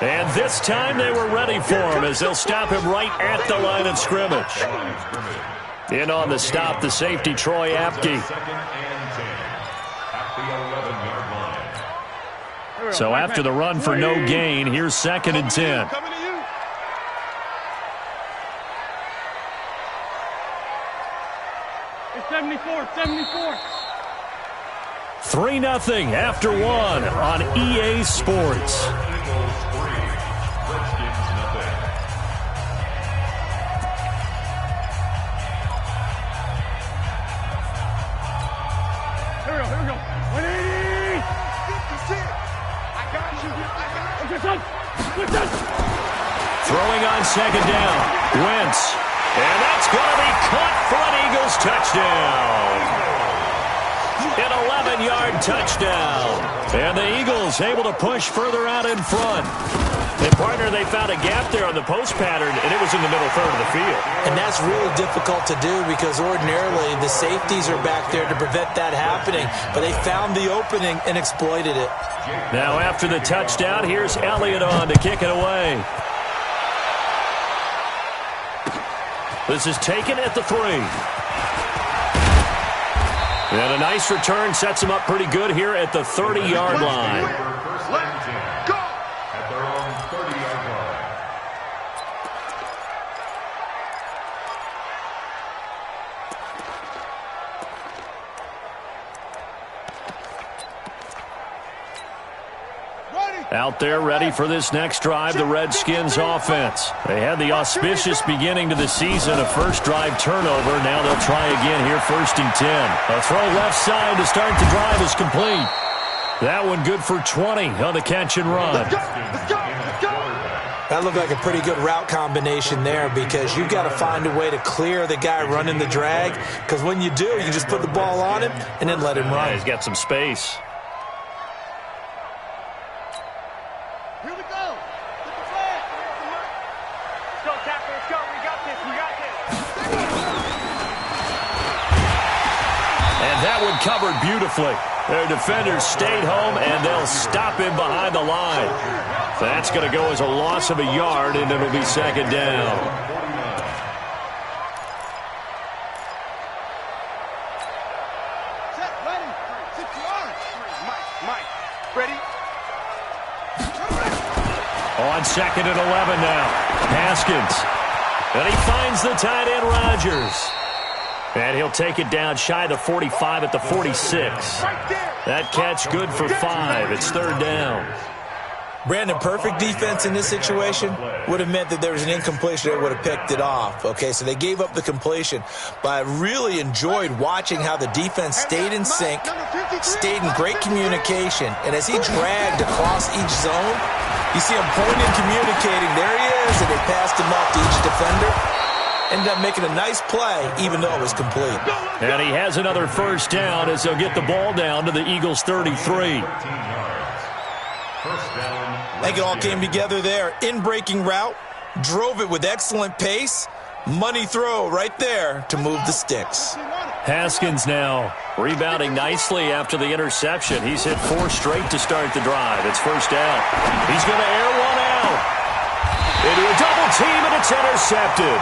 And this time they were ready for him as they'll stop him right at the line of scrimmage. In on the stop, the safety, Troy Apke. So after the run for no gain, here's 2nd and 10. 3-0 after 1 on EA Sports. Here we go. 180. Throwing on 2nd down. Wentz. And that's going to be caught for an Eagles touchdown. An 11-yard touchdown. And the Eagles able to push further out in front. And, partner, they found a gap there on the post pattern, and it was in the middle third of the field. And that's really difficult to do because ordinarily the safeties are back there to prevent that happening. But they found the opening and exploited it. Now after the touchdown, here's Elliott on to kick it away. This is taken at the 3. And a nice return sets him up pretty good here at the 30-yard line. Let's go! At their own 30-yard line. Out there ready for this next drive, the Redskins offense. They had the auspicious beginning to the season, a first drive turnover. Now they'll try again here, 1st and 10. A throw left side to start the drive is complete. That one good for 20 on the catch and run. Let's go! That looked like a pretty good route combination there because you've got to find a way to clear the guy running the drag, because when you do, you just put the ball on him and then let him run. Yeah, he's got some space. Here we go! Get the flag! Let's go, Tapper, let's go! We got this! And that one covered beautifully. Their defenders stayed home, and they'll stop him behind the line. That's going to go as a loss of a yard, and it'll be 2nd down. Set, ready! 6 yards! Mike, ready? On 2nd and 11 now. Haskins. And he finds the tight end, Rodgers. And he'll take it down shy of the 45 at the 46. That catch good for 5. It's 3rd down. Brandon, perfect defense in this situation would have meant that there was an incompletion. They would have picked it off. Okay, so they gave up the completion. But I really enjoyed watching how the defense stayed in sync, stayed in great communication. And as he dragged across each zone, you see him pointing, communicating. There he is, and they passed him up to each defender. Ended up making a nice play, even though it was complete. And he has another 1st down as they'll get the ball down to the Eagles' 33. I think it all came together there. In-breaking route, drove it with excellent pace. Money throw right there to move the sticks. Haskins now rebounding nicely after the interception. He's hit 4 straight to start the drive. It's 1st down. He's going to air one out. Into a double team, and it's intercepted.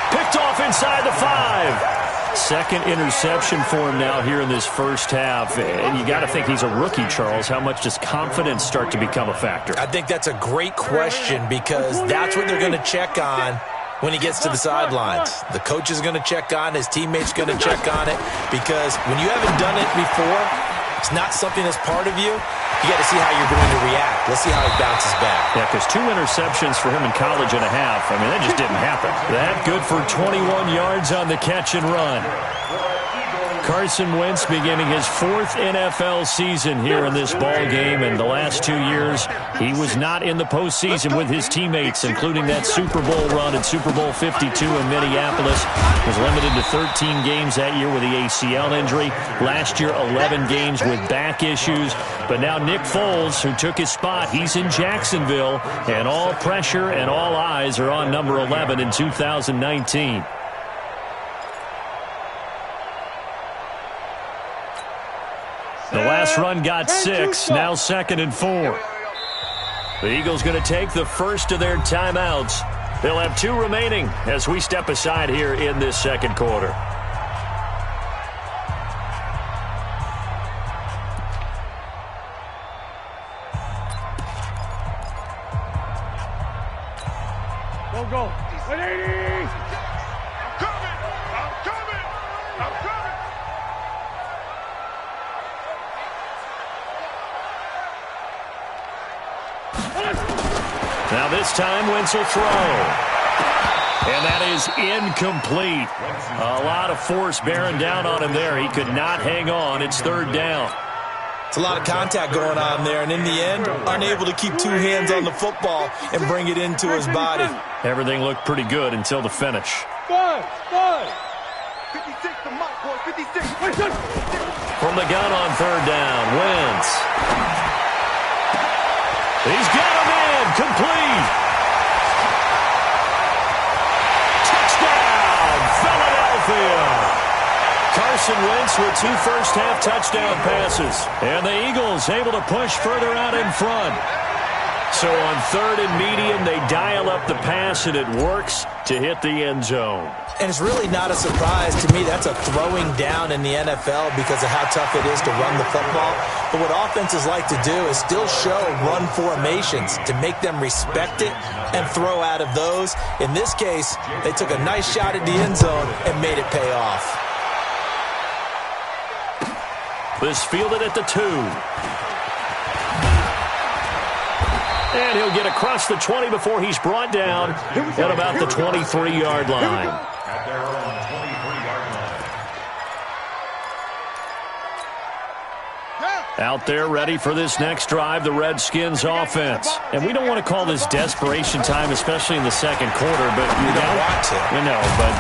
Picked off inside the 5. 2nd interception for him now here in this first half. And you got to think he's a rookie, Charles. How much does confidence start to become a factor? I think that's a great question because that's what they're going to check on when he gets to the sidelines. The coach is going to check on it. His teammates going to check on it because when you haven't done it before, it's not something that's part of you. You got to see how you're going to react. Let's see how he bounces back. Yeah, because 2 interceptions for him in college and a half. I mean, that just didn't happen. That good for 21 yards on the catch and run. Carson Wentz beginning his 4th NFL season here in this ball game. And the last 2 years, he was not in the postseason with his teammates, including that Super Bowl run at Super Bowl 52 in Minneapolis. Was limited to 13 games that year with the ACL injury. Last year, 11 games with back issues. But now Nick Foles, who took his spot, he's in Jacksonville. And all pressure and all eyes are on number 11 in 2019. The last run got 6, now 2nd and 4. The Eagles going to take the first of their timeouts. They'll have 2 remaining as we step aside here in this second quarter. Go. 180! I'm coming! Now this time, Wentz will throw. And that is incomplete. A lot of force bearing down on him there. He could not hang on. It's 3rd down. It's a lot of contact going on there, and in the end, unable to keep 2 hands on the football and bring it into his body. Everything looked pretty good until the finish. 5. 56 to Mike, boy. 56. From the gun on 3rd down, Wentz. He's got him in. Complete. Touchdown, Philadelphia. Carson Wentz with 2 first-half touchdown passes. And the Eagles able to push further out in front. So on 3rd and medium, they dial up the pass, and it works to hit the end zone. And it's really not a surprise to me. That's a throwing down in the NFL because of how tough it is to run the football. But what offenses like to do is still show run formations to make them respect it and throw out of those. In this case, they took a nice shot at the end zone and made it pay off. This fielded at the 2. And he'll get across the 20 before he's brought down at about the 23-yard line. At their own 23-yard line. Out there ready for this next drive, the Redskins offense. And we don't want to call this desperation time, especially in the second quarter, but You don't want to. You know, but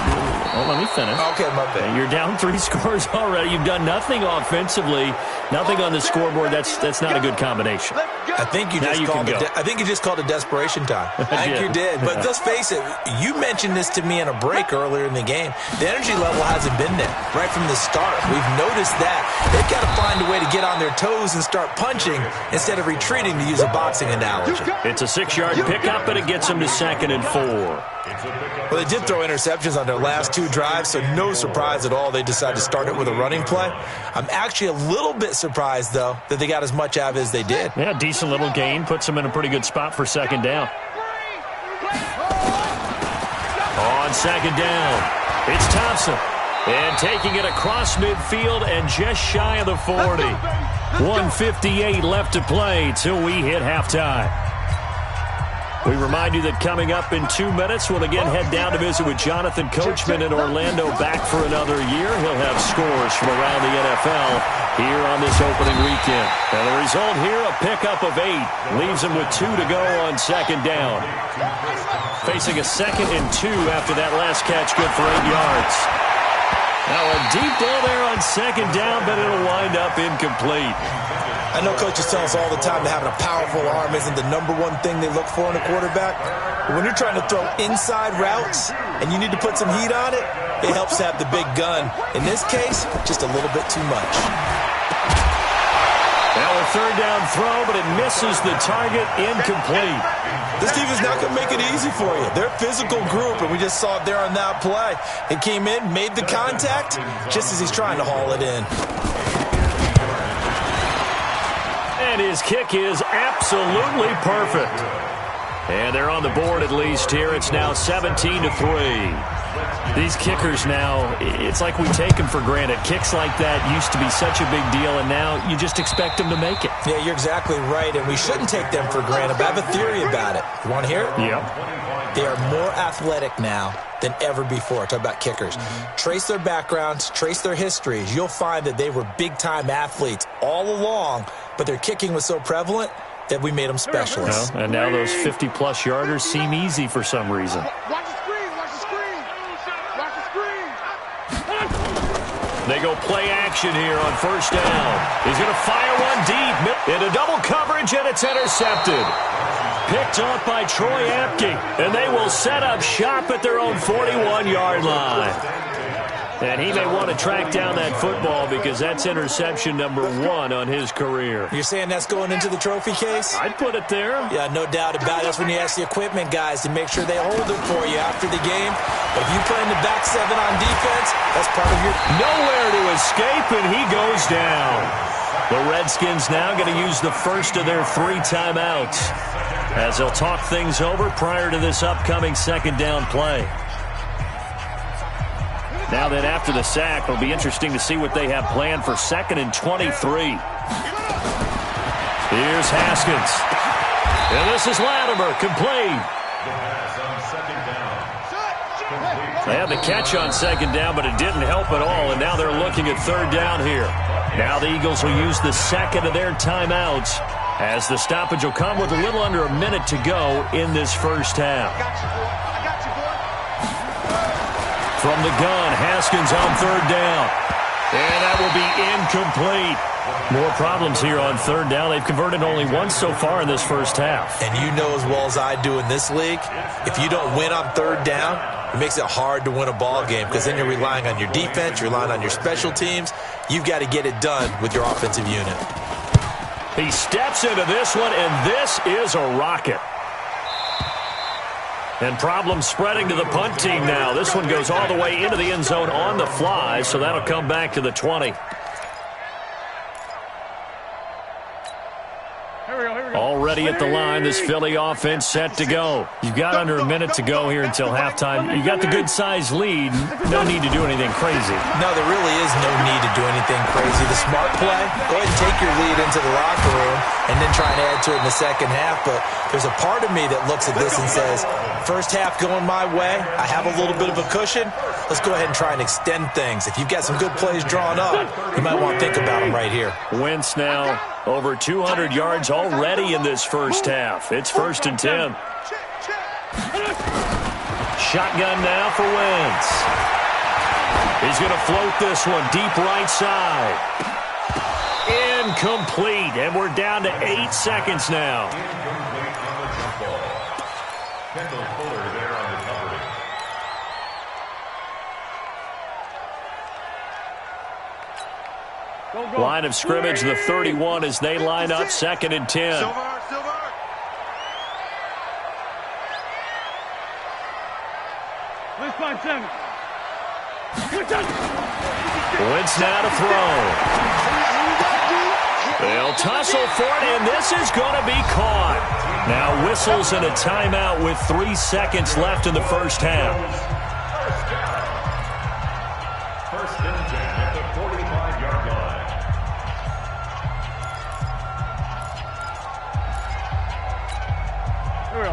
let me finish. Okay, my bad. You're down 3 scores already. You've done nothing offensively, nothing on the scoreboard. That's not a good combination. I think you just called it desperation time. I think you did. But let's face it, you mentioned this to me in a break earlier in the game. The energy level hasn't been there right from the start. We've noticed that. They've got to find a way to get on their toes and start punching instead of retreating, to use a boxing analogy. It's a 6-yard pickup, and it gets them to 2nd and 4. Well, they did throw interceptions on their last 2 drives, so no surprise at all they decided to start it with a running play. I'm actually a little bit surprised, though, that they got as much out of it as they did. Yeah, decent little gain. Puts them in a pretty good spot for 2nd down. On 2nd down, it's Thompson. And taking it across midfield and just shy of the 40. 1:58 left to play till we hit halftime. We remind you that coming up in 2 minutes, we'll again head down to visit with Jonathan Coachman in Orlando, back for another year. He'll have scores from around the NFL here on this opening weekend. And the result here, a pickup of 8. Leaves him with 2 to go on 2nd down. Facing a 2nd and 2 after that last catch, good for 8 yards. Now a deep ball there on 2nd down, but it'll wind up incomplete. I know coaches tell us all the time that having a powerful arm isn't the #1 thing they look for in a quarterback. But when you're trying to throw inside routes and you need to put some heat on it, it helps to have the big gun. In this case, just a little bit too much. Now a 3rd down throw, but it misses the target, incomplete. This team is not going to make it easy for you. They're a physical group, and we just saw it there on that play. It came in, made the contact, just as he's trying to haul it in. And his kick is absolutely perfect. And they're on the board at least here. It's now 17-3. These kickers now, it's like we take them for granted. Kicks like that used to be such a big deal, and now you just expect them to make it. Yeah, you're exactly right, and we shouldn't take them for granted. But I have a theory about it. You want to hear it? Yep. They are more athletic now than ever before. Talk about kickers. Trace their backgrounds, trace their histories. You'll find that they were big-time athletes all along, but their kicking was so prevalent that we made them specialists. Well, and now those 50-plus yarders seem easy for some reason. Watch the screen, watch the screen. Watch the screen. They go play action here on 1st down. He's going to fire one deep into double coverage, and it's intercepted. Picked off by Troy Apke, and they will set up shop at their own 41-yard line. And he may want to track down that football because that's interception number 1 on his career. You're saying that's going into the trophy case? I'd put it there. Yeah, no doubt about it. That's when you ask the equipment guys to make sure they hold it for you after the game. But if you play in the back 7 on defense, that's part of your... Nowhere to escape, and he goes down. The Redskins now going to use the first of their 3 timeouts as they'll talk things over prior to this upcoming second down play. Now then, after the sack, it'll be interesting to see what they have planned for 2nd and 23. Here's Haskins. And this is Latimer, complete. They had the catch on 2nd down, but it didn't help at all, and now they're looking at 3rd down here. Now the Eagles will use the 2nd of their timeouts as the stoppage will come with a little under a minute to go in this first half. From the gun, Haskins on 3rd down. And that will be incomplete. More problems here on 3rd down. They've converted only once so far in this first half. And you know as well as I do in this league, if you don't win on 3rd down, it makes it hard to win a ball game because then you're relying on your defense, you're relying on your special teams. You've got to get it done with your offensive unit. He steps into this one, and this is a rocket. And problems spreading to the punt team now. This one goes all the way into the end zone on the fly, so that'll come back to the 20. Already at the line, this Philly offense set to go. You've got under a minute to go here until halftime. You got the good-sized lead. No need to do anything crazy. No, there really is no need to do anything crazy. The smart play, go ahead and take your lead into the locker room and then try and add to it in the second half. But there's a part of me that looks at this and says, first half going my way, I have a little bit of a cushion. Let's go ahead and try and extend things. If you've got some good plays drawn up, you might want to think about them right here. Wentz now over 200 yards already in this first half. It's 1st and 10. Shotgun now for Wentz. He's going to float this one deep right side. Incomplete, and we're down to 8 seconds now. Line of scrimmage, the 31 as they line up 2nd and 10. Wentz now to throw. They'll tussle for it, and this is going to be caught. Now whistles and a timeout with 3 seconds left in the first half. First and 10 at the 45-yard line.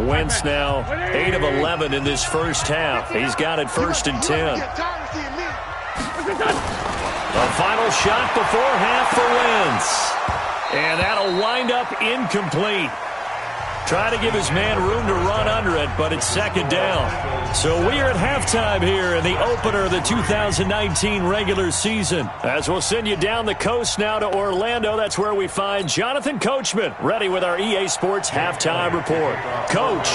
Wentz now 8 of 11 in this first half. He's got it 1st and 10. The final shot before half for Wentz. And that'll wind up incomplete. Try to give his man room to run under it, but it's 2nd down. So we are at halftime here in the opener of the 2019 regular season. As we'll send you down the coast now to Orlando, that's where we find Jonathan Coachman, ready with our EA Sports Halftime Report. Coach.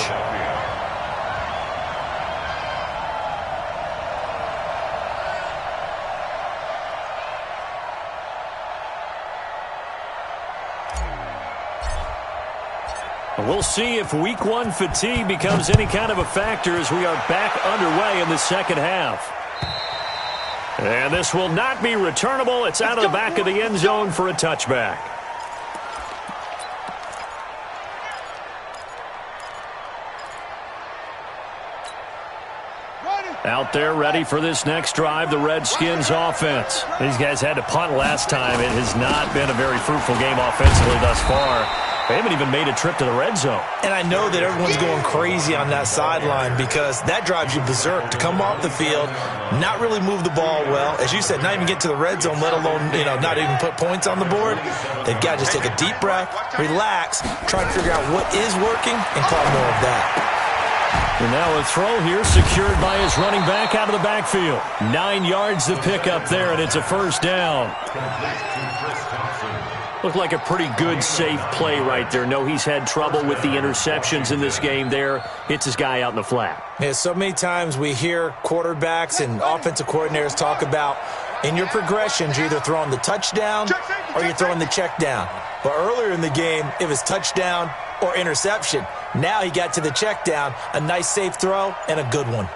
We'll see if week 1 fatigue becomes any kind of a factor as we are back underway in the second half. And this will not be returnable. It's out of the back of the end zone for a touchback. Out there ready for this next drive, the Redskins offense. These guys had to punt last time. It has not been a very fruitful game offensively thus far. They haven't even made a trip to the red zone. And I know that everyone's going crazy on that sideline because that drives you berserk to come off the field, not really move the ball well. As you said, not even get to the red zone, let alone, not even put points on the board. They've got to just take a deep breath, relax, try to figure out what is working, and call more of that. And now a throw here secured by his running back out of the backfield. 9 yards to pick up there, and it's a first down. Looked like a pretty good, safe play right there. No, he's had trouble with the interceptions in this game there. Hits his guy out in the flat. Yeah, so many times we hear quarterbacks and offensive coordinators talk about in your progressions, you're either throwing the touchdown or you're throwing the check down. But earlier in the game, it was touchdown or interception. Now he got to the check down, a nice safe throw, and a good one.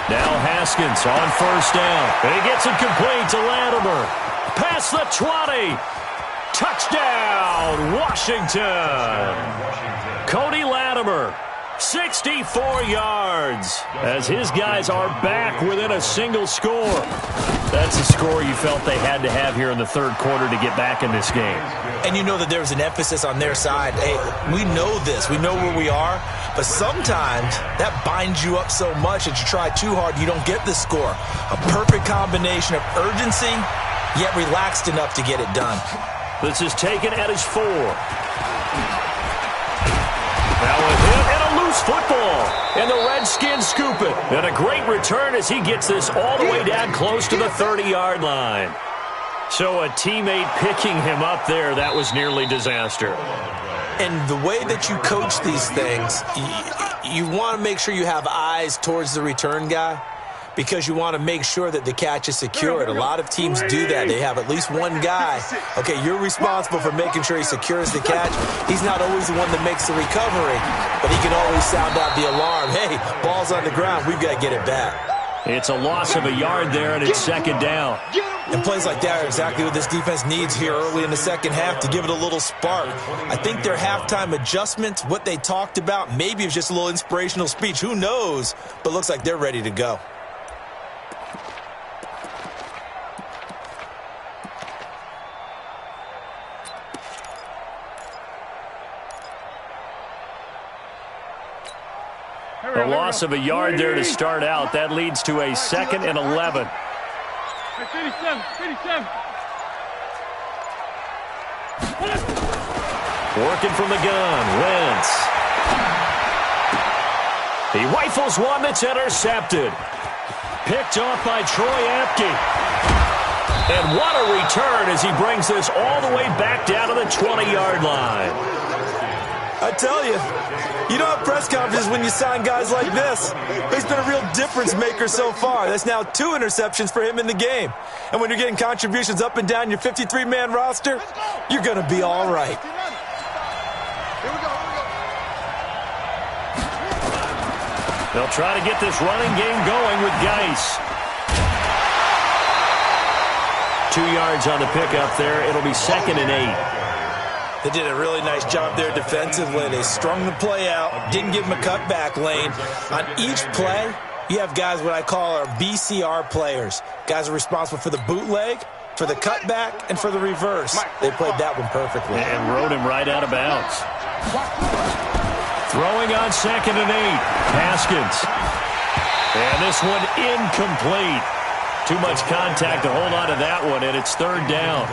Now Haskins on first down. And he gets it complete to Latimer. Past the 20. Touchdown, Washington. Cody Latimer, 64 yards, as his guys are back within a single score. That's the score you felt they had to have here in the third quarter to get back in this game. And you know that there was an emphasis on their side. Hey, we know this. We know where we are. But sometimes that binds you up so much that you try too hard, you don't get the score. A perfect combination of urgency, yet relaxed enough to get it done. This is taken at his 4. Now a hit and a loose football. And the Redskins scoop it. And a great return as he gets this all the way down close to the 30-yard line. So a teammate picking him up there, that was nearly disaster. And the way that you coach these things, you want to make sure you have eyes towards the return guy because you want to make sure that the catch is secured. A lot of teams do that. They have at least one guy. Okay, you're responsible for making sure he secures the catch. He's not always the one that makes the recovery, but he can always sound out the alarm. Hey, ball's on the ground. We've got to get it back. It's a loss of a yard there, and it's second down. And plays like that are exactly what this defense needs here early in the second half to give it a little spark. I think their halftime adjustments, what they talked about, maybe it was just a little inspirational speech. Who knows? But looks like they're ready to go. A loss of a yard there to start out. That leads to a 2nd and 11. 57. Working from the gun, Wentz. He rifles one that's intercepted. Picked off by Troy Apke. And what a return as he brings this all the way back down to the 20-yard line. I tell you, you don't have press conferences when you sign guys like this. He's been a real difference maker so far. That's now 2 interceptions for him in the game. And when you're getting contributions up and down your 53-man roster, you're going to be all right. Here we go. They'll try to get this running game going with Geis. 2 yards on the pickup there. It'll be 2nd and 8. They did a really nice job there defensively. They strung the play out, didn't give him a cutback lane. On each play, you have guys what I call our BCR players. Guys are responsible for the bootleg, for the cutback, and for the reverse. They played that one perfectly. And rode him right out of bounds. Throwing on 2nd and 8. Haskins. And this one incomplete. Too much contact to hold on to that one, and it's 3rd down.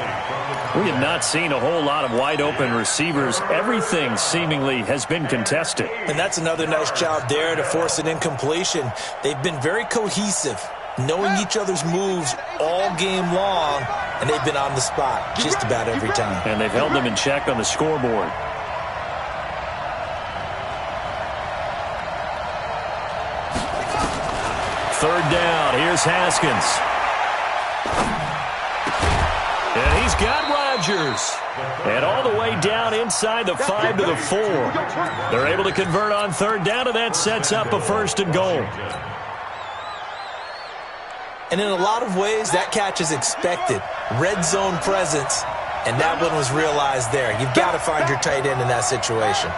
We have not seen a whole lot of wide-open receivers. Everything seemingly has been contested. And that's another nice job there to force an incompletion. They've been very cohesive, knowing each other's moves all game long, and they've been on the spot just about every time. And they've held them in check on the scoreboard. Third down. Here's Haskins. And he's got Rodgers. And all the way down inside the 5 to the 4. They're able to convert on 3rd down, and that sets up a 1st and goal. And in a lot of ways, that catch is expected. Red zone presence, and that one was realized there. You've got to find your tight end in that situation.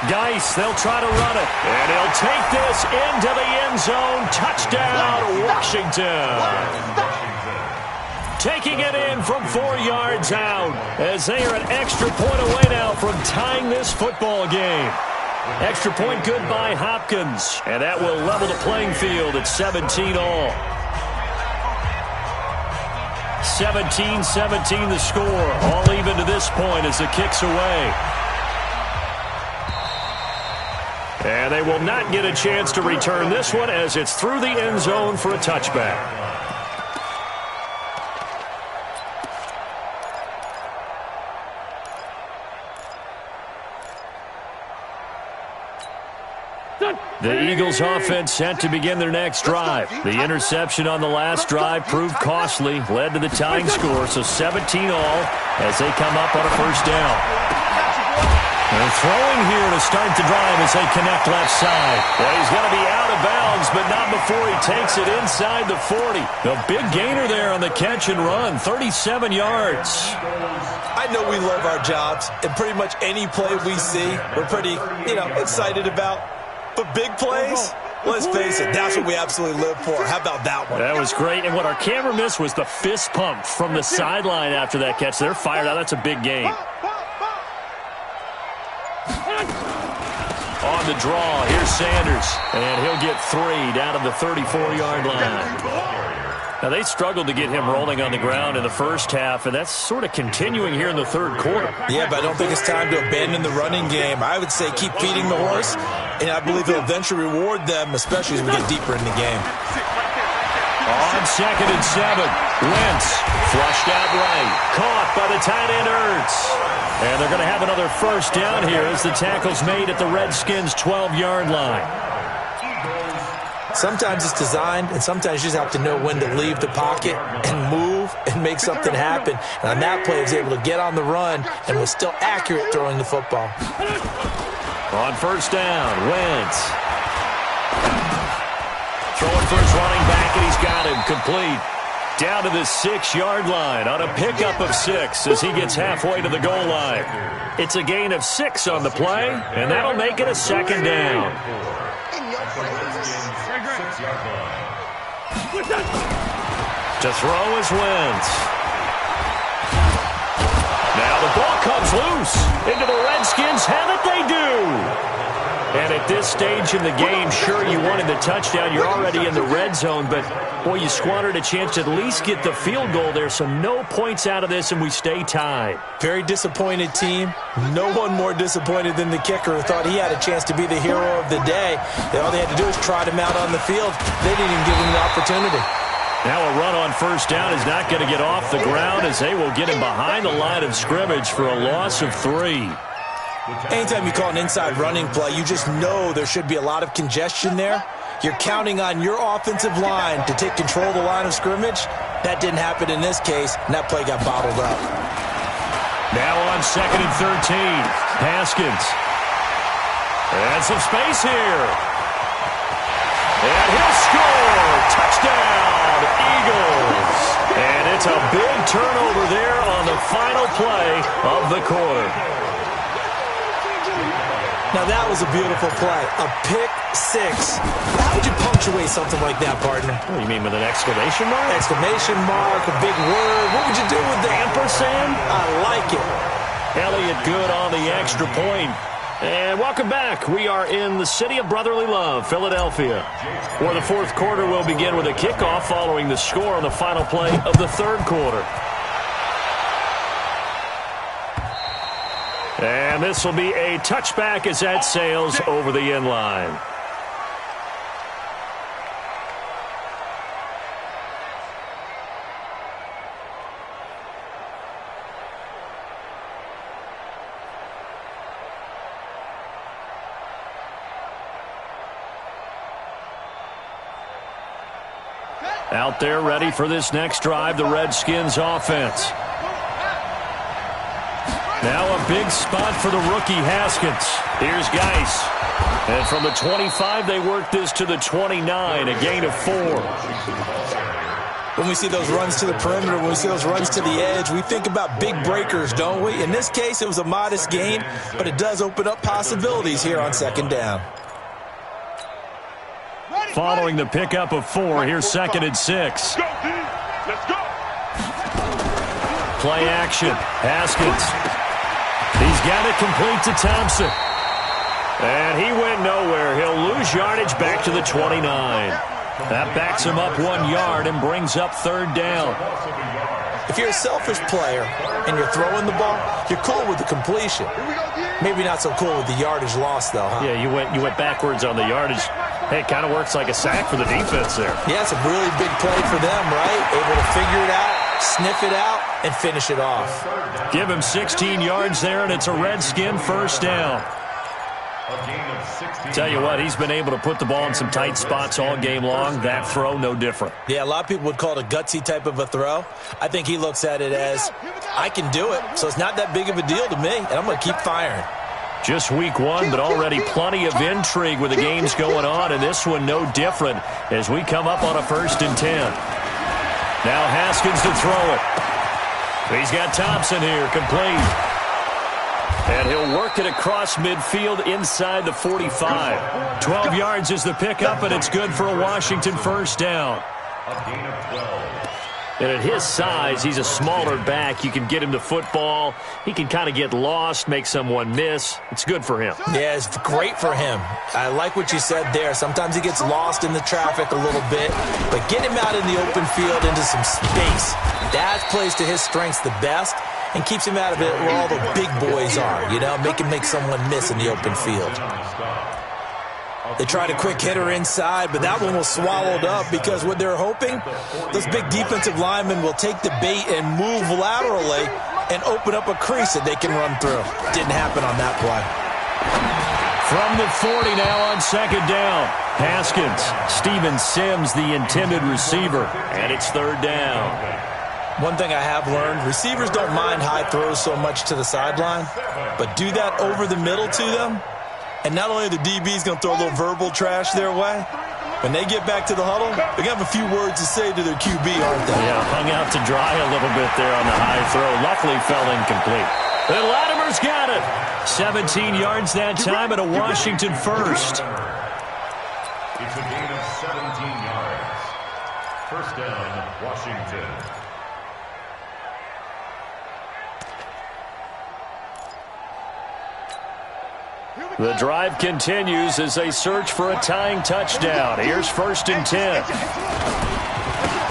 Geis, they'll try to run it. And he'll take this into the end zone. Touchdown, Washington. Taking it in from 4 yards out as they are an extra point away now from tying this football game. Extra point good by Hopkins. And that will level the playing field at 17 all. 17-17 the score. All even to this point as the kick's away. And they will not get a chance to return this one as it's through the end zone for a touchback. The Eagles offense set to begin their next drive. The interception on the last drive proved costly, led to the tying score, so 17 all as they come up on a first down. They're throwing here to start the drive as they connect left side. Well, he's going to be out of bounds, but not before he takes it inside the 40. The big gainer there on the catch and run, 37 yards. I know we love our jobs, and pretty much any play we see, we're pretty, excited about. But big plays, let's face it, that's what we absolutely live for. How about that one? That was great, and what our camera missed was the fist pump from the sideline after that catch. They're fired out. That's a big game. On the draw, here's Sanders, and he'll get 3 down to the 34-yard line. Now, they struggled to get him rolling on the ground in the first half, and that's sort of continuing here in the third quarter. Yeah, but I don't think it's time to abandon the running game. I would say keep feeding the horse, and I believe he'll eventually reward them, especially as we get deeper in the game. On 2nd and 7, Wentz flushed out right, caught by the tight end Ertz. And they're going to have another first down here as the tackle's made at the Redskins' 12-yard line. Sometimes it's designed, and sometimes you just have to know when to leave the pocket and move and make something happen. And on that play, he was able to get on the run and was still accurate throwing the football. On first down, Wentz. Throwing for his running back, and he's got him complete. Down to the 6-yard line on a pickup of 6 as he gets halfway to the goal line. It's a gain of 6 on the play, and that'll make it a second down. To throw is Wentz. Now the ball comes loose into the Redskins. Have it, they do. And at this stage in the game, sure, you wanted the touchdown. You're already in the red zone, but, boy, you squandered a chance to at least get the field goal there, so no points out of this, and we stay tied. Very disappointed team. No one more disappointed than the kicker who thought he had a chance to be the hero of the day. All they had to do was trot him out on the field. They didn't even give him the opportunity. Now a run on first down is not going to get off the ground as they will get him behind the line of scrimmage for a loss of 3. Anytime you call an inside running play, you just know there should be a lot of congestion there. You're counting on your offensive line to take control of the line of scrimmage. That didn't happen in this case, and that play got bottled up. Now on 2nd and 13, Haskins. And some space here. And he'll score. Touchdown, Eagles. And it's a big turnover there on the final play of the quarter. Now, that was a beautiful play. A pick 6. How would you punctuate something like that, partner? What do you mean, with an exclamation mark? Exclamation mark, a big word. What would you do with that? Ampersand? I like it. Elliott good on the extra point. And welcome back. We are in the city of brotherly love, Philadelphia, where the fourth quarter will begin with a kickoff following the score on the final play of the third quarter. And this will be a touchback as that sails over the end line. Out there ready for this next drive, the Redskins offense. Now a big spot for the rookie Haskins. Here's Geis. And from the 25, they work this to the 29, a gain of 4. When we see those runs to the perimeter, when we see those runs to the edge, we think about big breakers, don't we? In this case, it was a modest gain, but it does open up possibilities here on second down. Following the pickup of 4, here's 2nd and 6. Let's go. Play action. Haskins. He's got it complete to Thompson. And he went nowhere. He'll lose yardage back to the 29. That backs him up 1 yard and brings up third down. If you're a selfish player and you're throwing the ball, you're cool with the completion. Maybe not so cool with the yardage loss, though, huh? Yeah, you went backwards on the yardage. Hey, it kind of works like a sack for the defense there. Yeah, it's a really big play for them, right? Able to figure it out, sniff it out, and finish it off. Give him 16 yards there, and it's a Redskin first down. A gain of 16. Tell you what, he's been able to put the ball in some tight spots all game long. That throw, no different. Yeah, a lot of people would call it a gutsy type of a throw. I think he looks at it as, I can do it, so it's not that big of a deal to me, and I'm going to keep firing. Just week one, but already plenty of intrigue with the games going on, and this one no different as we come up on a 1st and 10. Now Haskins to throw it. He's got Thompson here, complete. And he'll work it across midfield inside the 45. 12 yards is the pickup, and it's good for a Washington 1st down. A gain of 12. And at his size, he's a smaller back. You can get him the football. He can kind of get lost, make someone miss. It's good for him. Yeah, it's great for him. I like what you said there. Sometimes he gets lost in the traffic a little bit, but get him out in the open field into some space. That plays to his strengths the best and keeps him out of it where all the big boys are, you know, make someone miss in the open field. They tried a quick hitter inside, but that one was swallowed up because what they're hoping, those big defensive linemen will take the bait and move laterally and open up a crease that they can run through. Didn't happen on that play. From the 40 now on 2nd down. Haskins, Steven Sims, the intended receiver, and it's 3rd down. One thing I have learned, receivers don't mind high throws so much to the sideline, but do that over the middle to them, and not only the DB's going to throw a little verbal trash their way, when they get back to the huddle, they're going to have a few words to say to their QB, aren't they? Yeah, hung out to dry a little bit there on the high throw. Luckily fell incomplete. And Latimer's got it. 17 yards that time and a Washington 1st. It's a gain of 17 yards. 1st down, Washington. The drive continues as they search for a tying touchdown. Here's 1st and 10.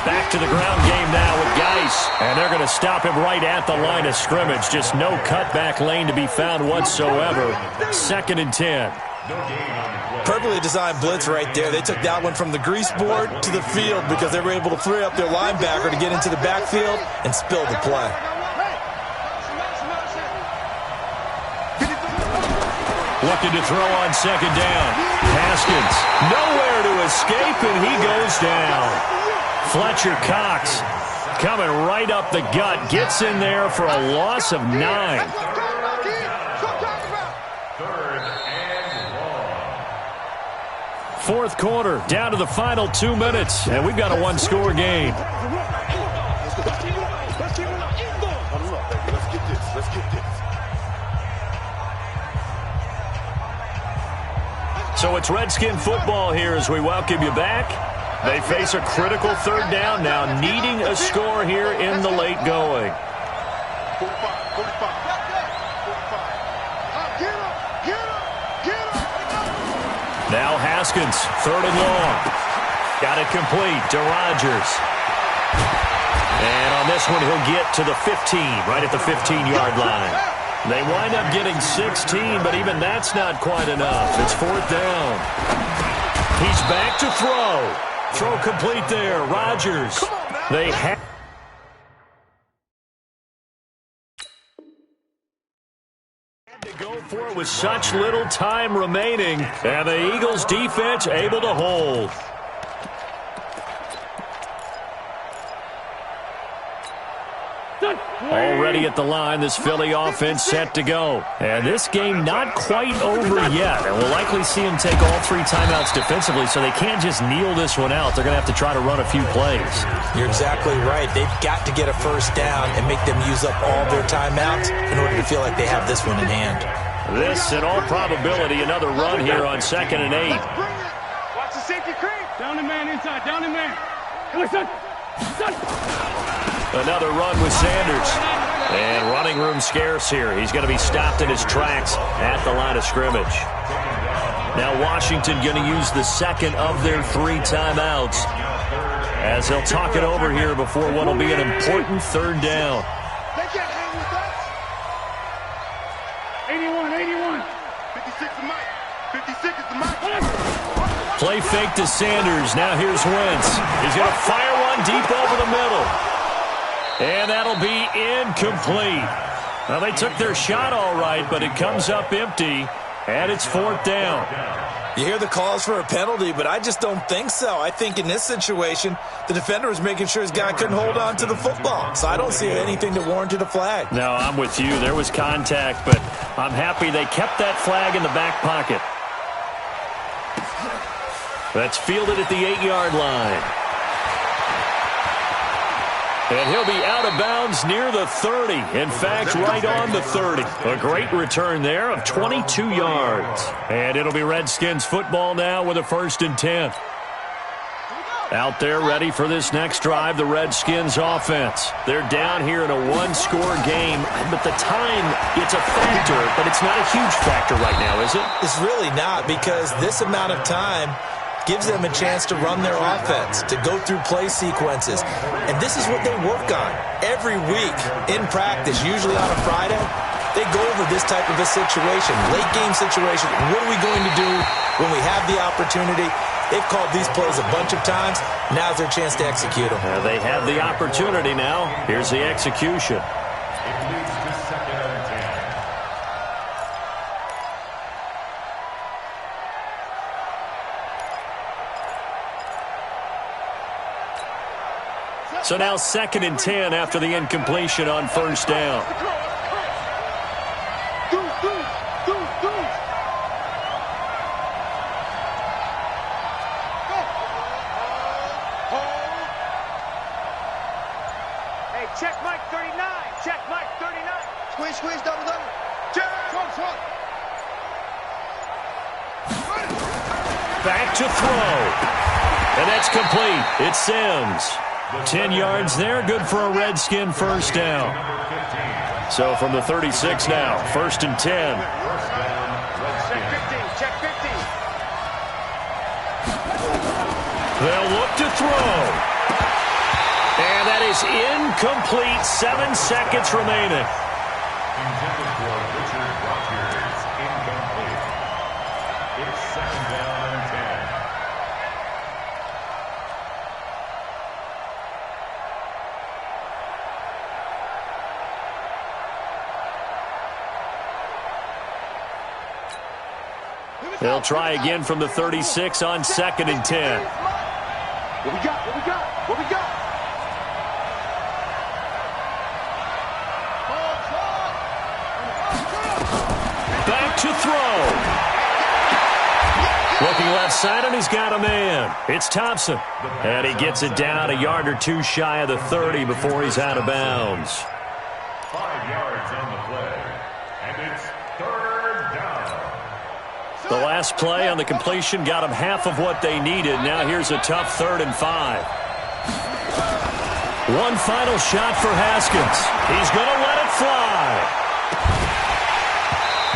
Back to the ground game now with Geis. And they're going to stop him right at the line of scrimmage. Just no cutback lane to be found whatsoever. 2nd and 10. Perfectly designed blitz right there. They took that one from the grease board to the field because they were able to free up their linebacker to get into the backfield and spill the play. Looking to throw on 2nd down. Haskins, nowhere to escape, and he goes down. Fletcher Cox coming right up the gut. Gets in there for a loss of 9. 3rd and long. 4th quarter, down to the final 2 minutes, and we've got a one-score game. So it's Redskin football here as we welcome you back. They face a critical 3rd down now, needing a score here in the late going. Now Haskins, 3rd and long. Got it complete to Rodgers. And on this one, he'll get to the 15, right at the 15-yard line. They wind up getting 16, but even that's not quite enough. It's 4th down. He's back to throw. Throw complete there. Rodgers. They have to go for it with such little time remaining, and the Eagles defense able to hold. Already at the line, this Philly offense set to go. And this game not quite over yet. And we'll likely see them take all 3 timeouts defensively, so they can't just kneel this one out. They're going to have to try to run a few plays. You're exactly right. They've got to get a 1st down and make them use up all their timeouts in order to feel like they have this one in hand. This, in all probability, another run here on 2nd and 8. Watch the safety creep. Down the man inside. Down the man. Listen. Another run with Sanders. And running room scarce here. He's going to be stopped in his tracks at the line of scrimmage. Now Washington going to use the 2nd of their 3 timeouts as they'll talk it over here before what will be an important 3rd down. They can't hang with us. 81. 56 is Mike. 56 is the Mike. Play fake to Sanders. Now here's Wentz. He's going to fire one deep over the middle. And that'll be incomplete. Now, they took their shot all right, but it comes up empty. And it's 4th down. You hear the calls for a penalty, but I just don't think so. I think in this situation, the defender was making sure his guy couldn't hold on to the football. So I don't see anything that warranted a flag. No, I'm with you. There was contact, but I'm happy they kept that flag in the back pocket. That's fielded at the 8-yard line. And he'll be out of bounds near the 30. In fact, right on the 30. A great return there of 22 yards. And it'll be Redskins football now with a 1st and 10. Out there ready for this next drive, the Redskins offense. They're down here in a 1-score game, but the time, it's a factor, but it's not a huge factor right now, is it? It's really not, because this amount of time gives them a chance to run their offense, to go through play sequences. And this is what they work on every week in practice, usually on a Friday. They go over this type of a situation, late game situation. What are we going to do when we have the opportunity? They've called these plays a bunch of times. Now's their chance to execute them. They have the opportunity now. Here's the execution. It leads to 2nd and 10. So now 2nd and 10 after the incompletion on 1st down. Hey, check Mike 39. Check Mike 39. Squeeze, squeeze, double, double. Check. Swung. Back to throw. And that's complete. It's Sims. 10 yards there, good for a Redskin 1st down. So from the 36 now, 1st and 10. Check 15, check 15. They'll look to throw. And that is incomplete. 7 seconds remaining. Intended for Richard Rogers. Incomplete. It's 2nd down and 10. They'll try again from the 36 on 2nd and 10. What we got? What we got? What we got? Back to throw. Looking left side, and he's got a man. It's Thompson. And he gets it down a yard or two shy of the 30 before he's out of bounds. 5 yards on the play. And it's 3rd down. The last play on the completion got them half of what they needed. Now here's a tough 3rd and 5. One final shot for Haskins. He's going to let it fly.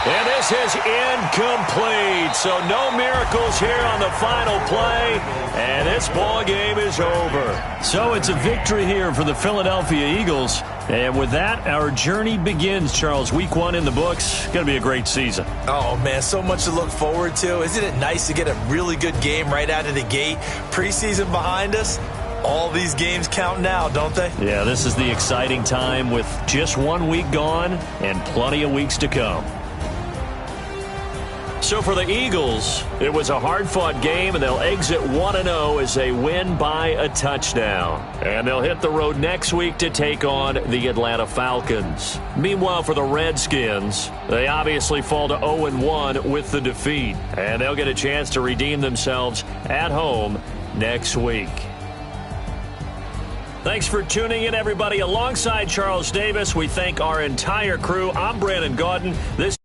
And this is incomplete. So no miracles here on the final play. And this ball game is over. So it's a victory here for the Philadelphia Eagles. And with that, our journey begins, Charles. Week 1 in the books. Going to be a great season. Oh, man, so much to look forward to. Isn't it nice to get a really good game right out of the gate? Preseason behind us. All these games count now, don't they? Yeah, this is the exciting time with just 1 week gone and plenty of weeks to come. So for the Eagles, it was a hard-fought game, and they'll exit 1-0 as they win by a touchdown. And they'll hit the road next week to take on the Atlanta Falcons. Meanwhile, for the Redskins, they obviously fall to 0-1 with the defeat. And they'll get a chance to redeem themselves at home next week. Thanks for tuning in, everybody. Alongside Charles Davis, we thank our entire crew. I'm Brandon Gaudin. This